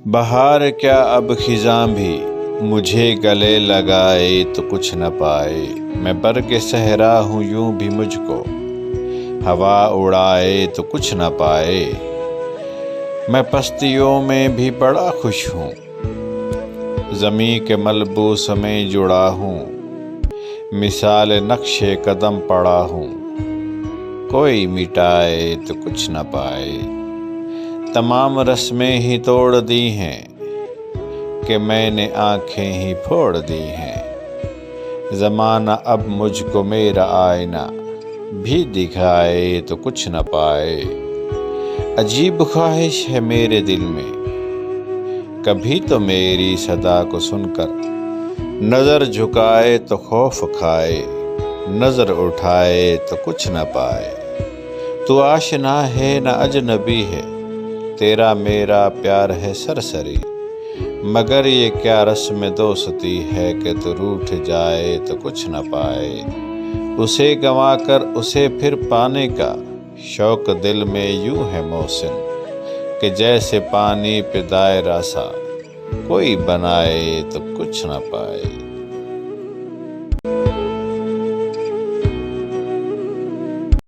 بہار کیا اب خزاں بھی مجھے گلے لگائے تو کچھ نہ پائے، میں برگ صحرا ہوں یوں بھی مجھ کو ہوا اڑائے تو کچھ نہ پائے۔ میں پستیوں میں بھی بڑا خوش ہوں، زمیں کے ملبوس میں جڑا ہوں، مثال نقش قدم پڑا ہوں، کوئی مٹائے تو کچھ نہ پائے۔ تمام رسمیں ہی توڑ دی ہیں کہ میں نے آنکھیں ہی پھوڑ دی ہیں، زمانہ اب مجھ کو میرا آئینہ بھی دکھائے تو کچھ نہ پائے۔ عجیب خواہش ہے میرے دل میں، کبھی تو میری صدا کو سن کر نظر جھکائے تو خوف کھائے، نظر اٹھائے تو کچھ نہ پائے۔ تو آشنا ہے نہ اجنبی ہے، تیرا میرا پیار ہے سرسری، مگر یہ کیا رسم دوستی ہے کہ تو روٹھ جائے تو کچھ نہ پائے۔ اسے گنوا کر اسے پھر پانے کا شوق دل میں یوں ہے محسن، کہ جیسے پانی پہ دائرہ سا کوئی بنائے تو کچھ نہ پائے۔